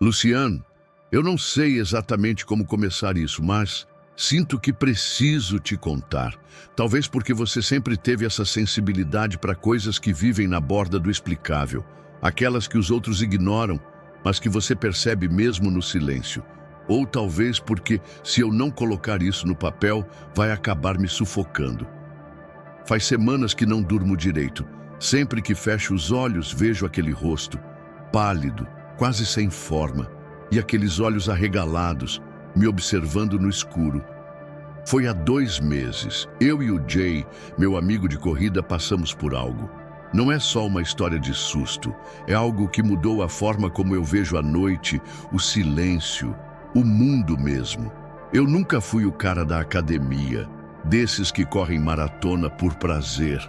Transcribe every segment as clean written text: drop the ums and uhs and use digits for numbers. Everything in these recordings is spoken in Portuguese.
Luciane, eu não sei exatamente como começar isso, mas sinto que preciso te contar. Talvez porque você sempre teve essa sensibilidade para coisas que vivem na borda do explicável, aquelas que os outros ignoram, mas que você percebe mesmo no silêncio. Ou talvez porque, se eu não colocar isso no papel, vai acabar me sufocando. Faz semanas que não durmo direito. Sempre que fecho os olhos, vejo aquele rosto, pálido, quase sem forma, e aqueles olhos arregalados, me observando no escuro. Foi há 2 meses. Eu e o Jay, meu amigo de corrida, passamos por algo. Não é só uma história de susto. É algo que mudou a forma como eu vejo a noite, o silêncio, o mundo mesmo. Eu nunca fui o cara da academia, desses que correm maratona por prazer.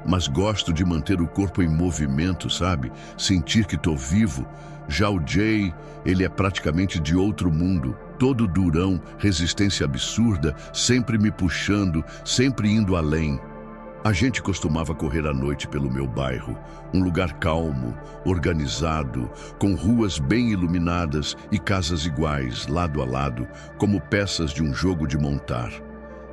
Mas gosto de manter o corpo em movimento, sabe? Sentir que tô vivo. Já o Jay, ele é praticamente de outro mundo. Todo durão, resistência absurda, sempre me puxando, sempre indo além. A gente costumava correr à noite pelo meu bairro, um lugar calmo, organizado, com ruas bem iluminadas e casas iguais, lado a lado, como peças de um jogo de montar.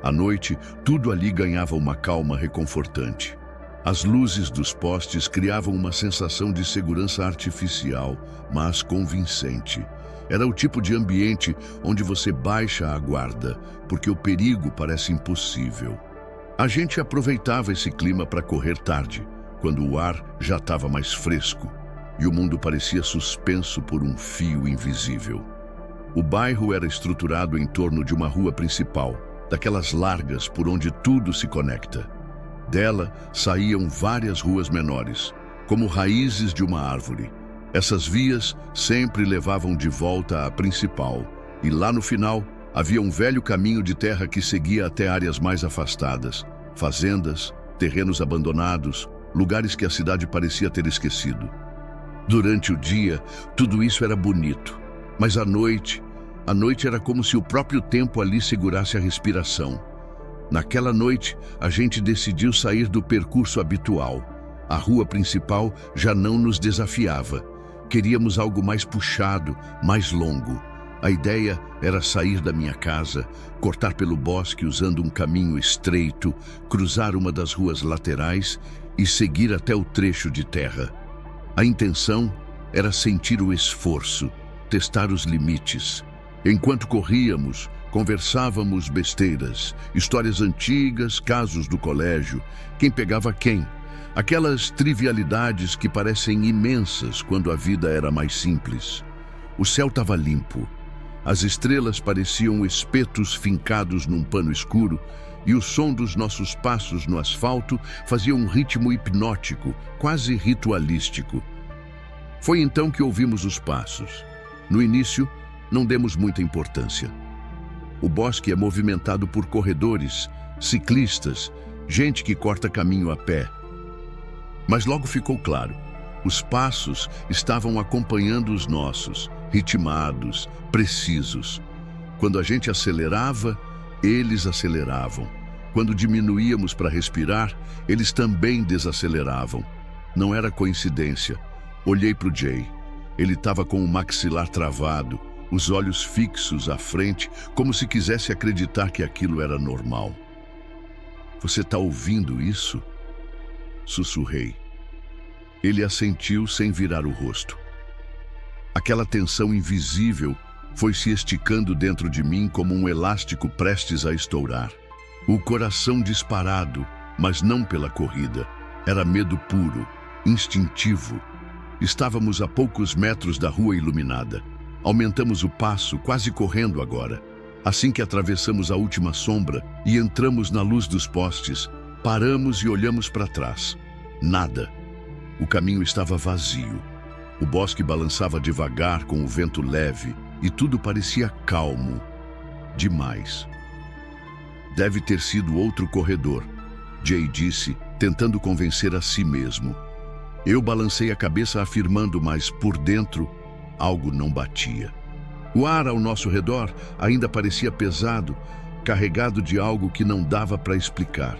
À noite, tudo ali ganhava uma calma reconfortante. As luzes dos postes criavam uma sensação de segurança artificial, mas convincente. Era o tipo de ambiente onde você baixa a guarda, porque o perigo parece impossível. A gente aproveitava esse clima para correr tarde, quando o ar já estava mais fresco e o mundo parecia suspenso por um fio invisível. O bairro era estruturado em torno de uma rua principal, daquelas largas por onde tudo se conecta. Dela saíam várias ruas menores, como raízes de uma árvore. Essas vias sempre levavam de volta à principal, e lá no final havia um velho caminho de terra que seguia até áreas mais afastadas, fazendas, terrenos abandonados, lugares que a cidade parecia ter esquecido. Durante o dia, tudo isso era bonito, mas à noite era como se o próprio tempo ali segurasse a respiração. Naquela noite, a gente decidiu sair do percurso habitual. A rua principal já não nos desafiava. Queríamos algo mais puxado, mais longo. A ideia era sair da minha casa, cortar pelo bosque usando um caminho estreito, cruzar uma das ruas laterais e seguir até o trecho de terra. A intenção era sentir o esforço, testar os limites. Enquanto corríamos, conversávamos besteiras, histórias antigas, casos do colégio, quem pegava quem. Aquelas trivialidades que parecem imensas quando a vida era mais simples. O céu estava limpo. As estrelas pareciam espetos fincados num pano escuro e o som dos nossos passos no asfalto fazia um ritmo hipnótico, quase ritualístico. Foi então que ouvimos os passos. No início, não demos muita importância. O bosque é movimentado por corredores, ciclistas, gente que corta caminho a pé. Mas logo ficou claro, os passos estavam acompanhando os nossos, ritmados, precisos. Quando a gente acelerava, eles aceleravam. Quando diminuíamos para respirar, eles também desaceleravam. Não era coincidência. Olhei para o Jay. Ele estava com o maxilar travado, os olhos fixos à frente, como se quisesse acreditar que aquilo era normal. "Você está ouvindo isso?" Sussurrei. Ele assentiu sem virar o rosto. Aquela tensão invisível foi se esticando dentro de mim como um elástico prestes a estourar. O coração disparado, mas não pela corrida. Era medo puro, instintivo. Estávamos a poucos metros da rua iluminada. Aumentamos o passo, quase correndo agora. Assim que atravessamos a última sombra e entramos na luz dos postes, paramos e olhamos para trás. Nada. O caminho estava vazio. O bosque balançava devagar com o vento leve e tudo parecia calmo. Demais. "Deve ter sido outro corredor", Jay disse, tentando convencer a si mesmo. Eu balancei a cabeça afirmando, mas por dentro algo não batia. O ar ao nosso redor ainda parecia pesado, carregado de algo que não dava para explicar.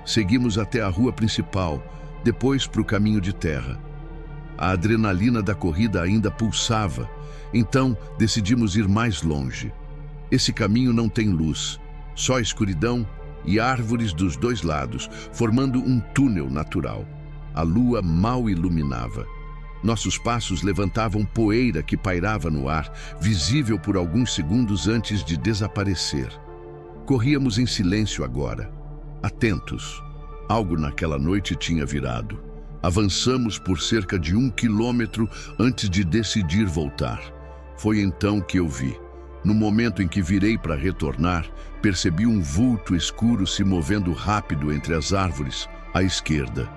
Seguimos até a rua principal, depois para o caminho de terra. A adrenalina da corrida ainda pulsava, então decidimos ir mais longe. Esse caminho não tem luz, só escuridão e árvores dos dois lados, formando um túnel natural. A lua mal iluminava. Nossos passos levantavam poeira que pairava no ar, visível por alguns segundos antes de desaparecer. Corríamos em silêncio agora, atentos. Algo naquela noite tinha virado. Avançamos por cerca de 1 quilômetro antes de decidir voltar. Foi então que eu vi. No momento em que virei para retornar, percebi um vulto escuro se movendo rápido entre as árvores, à esquerda.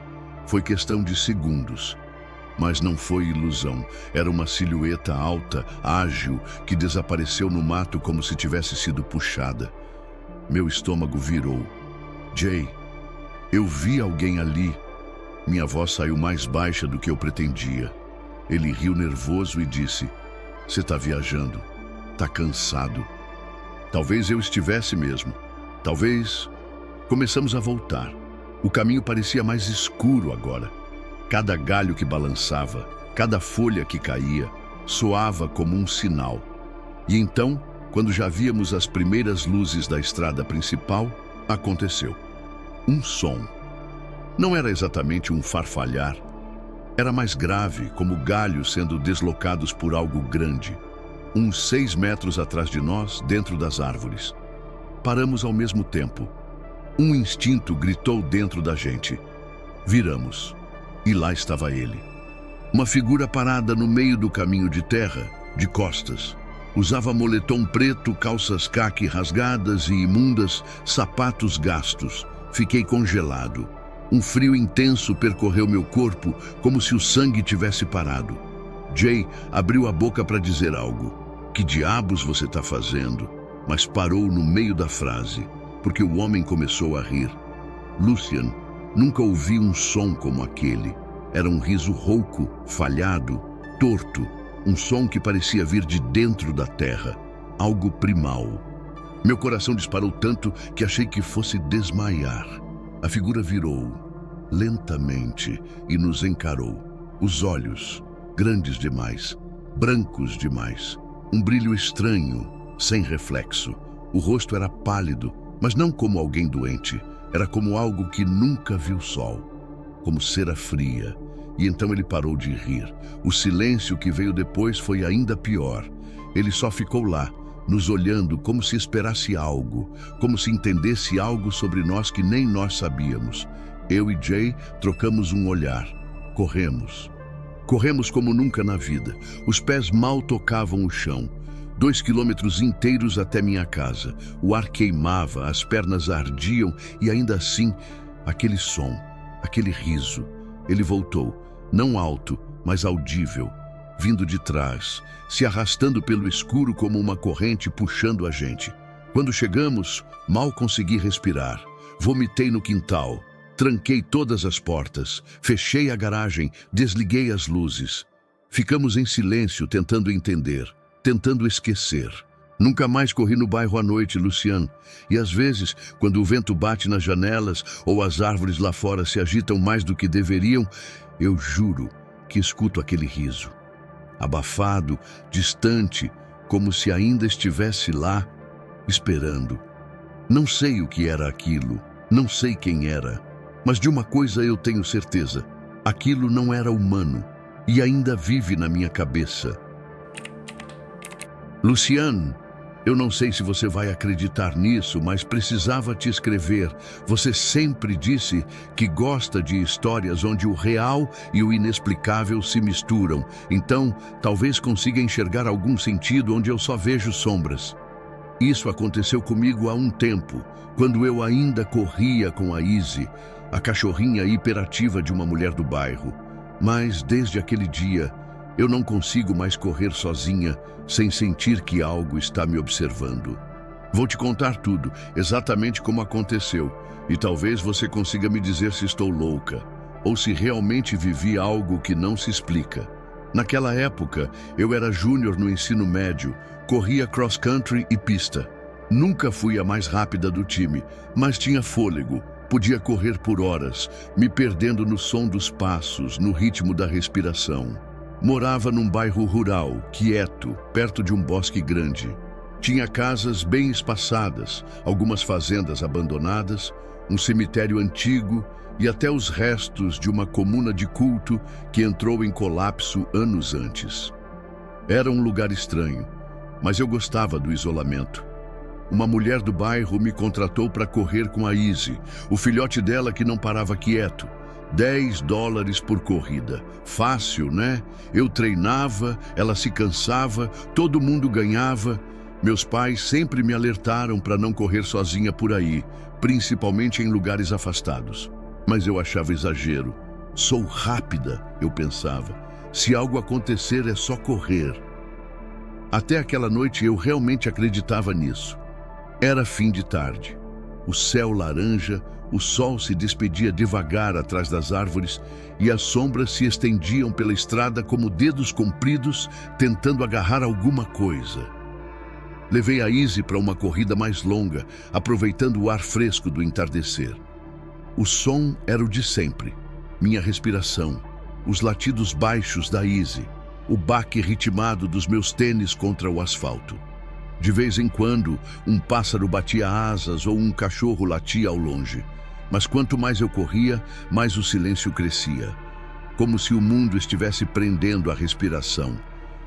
Foi questão de segundos. Mas não foi ilusão. Era uma silhueta alta, ágil, que desapareceu no mato como se tivesse sido puxada. Meu estômago virou. Jay, eu vi alguém ali. Minha voz saiu mais baixa do que eu pretendia. Ele riu nervoso e disse: "Você está viajando. Está cansado." Talvez eu estivesse mesmo. Talvez... Começamos a voltar. O caminho parecia mais escuro agora. Cada galho que balançava, cada folha que caía, soava como um sinal. E então, quando já víamos as primeiras luzes da estrada principal, aconteceu. Um som. Não era exatamente um farfalhar. Era mais grave, como galhos sendo deslocados por algo grande. Uns 6 metros atrás de nós, dentro das árvores. Paramos ao mesmo tempo. Um instinto gritou dentro da gente. Viramos. E lá estava ele. Uma figura parada no meio do caminho de terra, de costas. Usava moletom preto, calças caqui rasgadas e imundas, sapatos gastos. Fiquei congelado. Um frio intenso percorreu meu corpo, como se o sangue tivesse parado. Jay abriu a boca para dizer algo. "Que diabos você está fazendo?" Mas parou no meio da frase, porque o homem começou a rir. Lucian, nunca ouvi um som como aquele. Era um riso rouco, falhado, torto. Um som que parecia vir de dentro da terra. Algo primal. Meu coração disparou tanto que achei que fosse desmaiar. A figura virou, lentamente, e nos encarou. Os olhos, grandes demais, brancos demais. Um brilho estranho, sem reflexo. O rosto era pálido, mas não como alguém doente. Era como algo que nunca viu sol. Como cera fria. E então ele parou de rir. O silêncio que veio depois foi ainda pior. Ele só ficou lá, nos olhando como se esperasse algo, como se entendesse algo sobre nós que nem nós sabíamos. Eu e Jay trocamos um olhar. Corremos. Corremos como nunca na vida. Os pés mal tocavam o chão. 2 quilômetros inteiros até minha casa. O ar queimava, as pernas ardiam e ainda assim, aquele som, aquele riso. Ele voltou, não alto, mas audível, vindo de trás, se arrastando pelo escuro como uma corrente puxando a gente. Quando chegamos, mal consegui respirar. Vomitei no quintal. Tranquei todas as portas, fechei a garagem, desliguei as luzes. Ficamos em silêncio, tentando entender, tentando esquecer. Nunca mais corri no bairro à noite, Lucian. E às vezes, quando o vento bate nas janelas ou as árvores lá fora se agitam mais do que deveriam, eu juro que escuto aquele riso. Abafado, distante, como se ainda estivesse lá, esperando. Não sei o que era aquilo, não sei quem era. Mas de uma coisa eu tenho certeza. Aquilo não era humano e ainda vive na minha cabeça. Lucian, eu não sei se você vai acreditar nisso, mas precisava te escrever. Você sempre disse que gosta de histórias onde o real e o inexplicável se misturam. Então, talvez consiga enxergar algum sentido onde eu só vejo sombras. Isso aconteceu comigo há um tempo, quando eu ainda corria com a Izzy, a cachorrinha hiperativa de uma mulher do bairro. Mas desde aquele dia, eu não consigo mais correr sozinha sem sentir que algo está me observando. Vou te contar tudo, exatamente como aconteceu, e talvez você consiga me dizer se estou louca, ou se realmente vivi algo que não se explica. Naquela época, eu era júnior no ensino médio, corria cross-country e pista. Nunca fui a mais rápida do time, mas tinha fôlego. Podia correr por horas, me perdendo no som dos passos, no ritmo da respiração. Morava num bairro rural, quieto, perto de um bosque grande. Tinha casas bem espaçadas, algumas fazendas abandonadas, um cemitério antigo e até os restos de uma comuna de culto que entrou em colapso anos antes. Era um lugar estranho, mas eu gostava do isolamento. Uma mulher do bairro me contratou para correr com a Izzy, o filhote dela que não parava quieto. $10 por corrida. Fácil, né? Eu treinava, ela se cansava, todo mundo ganhava. Meus pais sempre me alertaram para não correr sozinha por aí, principalmente em lugares afastados. Mas eu achava exagero. Sou rápida, eu pensava. Se algo acontecer é só correr. Até aquela noite eu realmente acreditava nisso. Era fim de tarde. O céu laranja, o sol se despedia devagar atrás das árvores e as sombras se estendiam pela estrada como dedos compridos tentando agarrar alguma coisa. Levei a Izzy para uma corrida mais longa, aproveitando o ar fresco do entardecer. O som era o de sempre, minha respiração, os latidos baixos da Izzy, o baque ritmado dos meus tênis contra o asfalto. De vez em quando, um pássaro batia asas ou um cachorro latia ao longe. Mas quanto mais eu corria, mais o silêncio crescia, como se o mundo estivesse prendendo a respiração.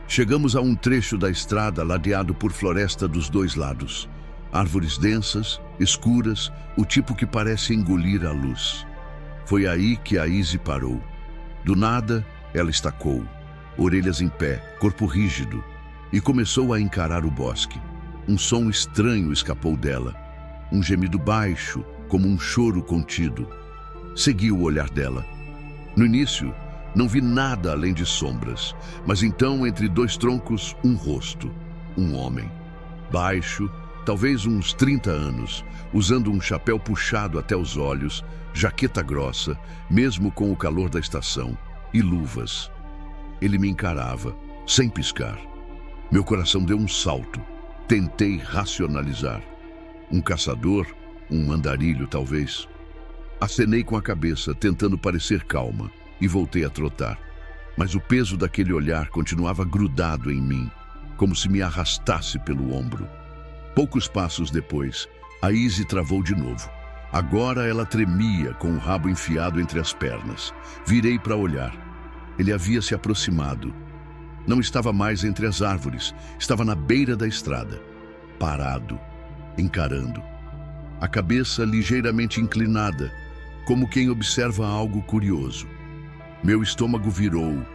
Chegamos a um trecho da estrada ladeado por floresta dos dois lados. Árvores densas, escuras, o tipo que parece engolir a luz. Foi aí que a Izzy parou. Do nada, ela estacou, orelhas em pé, corpo rígido, e começou a encarar o bosque. Um som estranho escapou dela, um gemido baixo, como um choro contido. Segui o olhar dela. No início, não vi nada além de sombras, mas então, entre dois troncos, um rosto, um homem. Baixo, talvez uns 30 anos, usando um chapéu puxado até os olhos, jaqueta grossa, mesmo com o calor da estação, e luvas. Ele me encarava, sem piscar. Meu coração deu um salto. Tentei racionalizar. Um caçador, um andarilho, talvez. Acenei com a cabeça, tentando parecer calma, e voltei a trotar. Mas o peso daquele olhar continuava grudado em mim, como se me arrastasse pelo ombro. Poucos passos depois, a Izzy travou de novo. Agora ela tremia, com o rabo enfiado entre as pernas. Virei para olhar. Ele havia se aproximado. Não estava mais entre as árvores, estava na beira da estrada, parado, encarando. A cabeça ligeiramente inclinada, como quem observa algo curioso. Meu estômago virou.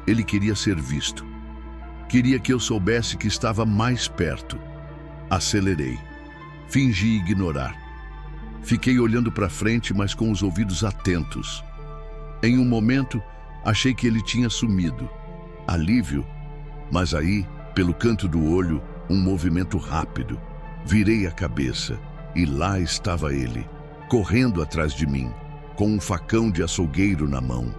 Ele queria ser visto. Queria que eu soubesse que estava mais perto. Acelerei. Fingi ignorar. Fiquei olhando para frente, mas com os ouvidos atentos. Em um momento, achei que ele tinha sumido. Alívio, mas aí, pelo canto do olho, um movimento rápido. Virei a cabeça e lá estava ele, correndo atrás de mim, com um facão de açougueiro na mão.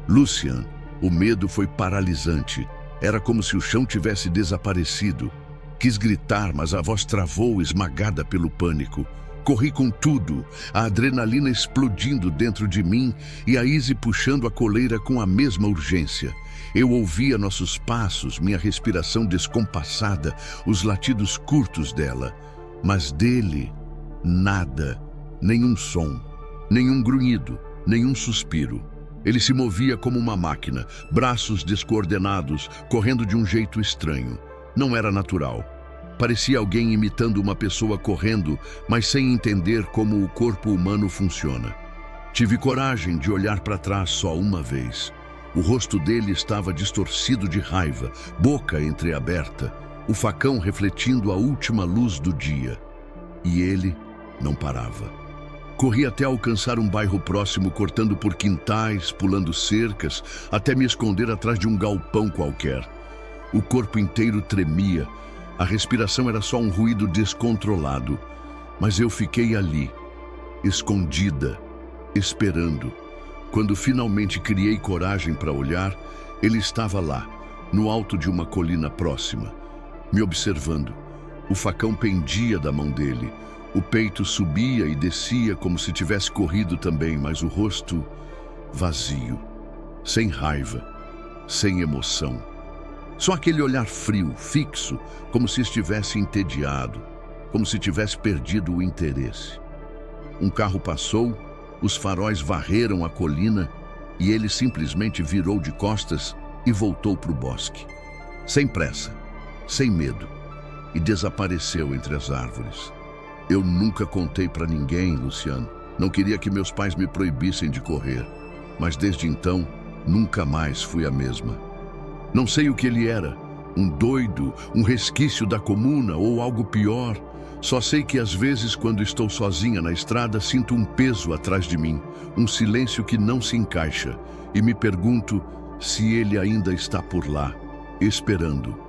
Lucian, o medo foi paralisante. Era como se o chão tivesse desaparecido. Quis gritar, mas a voz travou, esmagada pelo pânico. Corri com tudo, a adrenalina explodindo dentro de mim e a Izzy puxando a coleira com a mesma urgência. Eu ouvia nossos passos, minha respiração descompassada, os latidos curtos dela. Mas dele, nada, nenhum som, nenhum grunhido, nenhum suspiro. Ele se movia como uma máquina, braços descoordenados, correndo de um jeito estranho. Não era natural. Parecia alguém imitando uma pessoa correndo, mas sem entender como o corpo humano funciona. Tive coragem de olhar para trás só uma vez. O rosto dele estava distorcido de raiva, boca entreaberta, o facão refletindo a última luz do dia. E ele não parava. Corri até alcançar um bairro próximo, cortando por quintais, pulando cercas, até me esconder atrás de um galpão qualquer. O corpo inteiro tremia. A respiração era só um ruído descontrolado, mas eu fiquei ali, escondida, esperando. Quando finalmente criei coragem para olhar, ele estava lá, no alto de uma colina próxima, me observando. O facão pendia da mão dele, O peito subia e descia como se tivesse corrido também, mas o rosto vazio, sem raiva, sem emoção. Só aquele olhar frio, fixo, como se estivesse entediado, como se tivesse perdido o interesse. Um carro passou, os faróis varreram a colina e ele simplesmente virou de costas e voltou para o bosque. Sem pressa, sem medo, e desapareceu entre as árvores. Eu nunca contei para ninguém, Luciano. Não queria que meus pais me proibissem de correr, mas desde então, nunca mais fui a mesma. Não sei o que ele era, um doido, um resquício da comuna ou algo pior. Só sei que às vezes, quando estou sozinha na estrada, sinto um peso atrás de mim, um silêncio que não se encaixa, e me pergunto se ele ainda está por lá, esperando.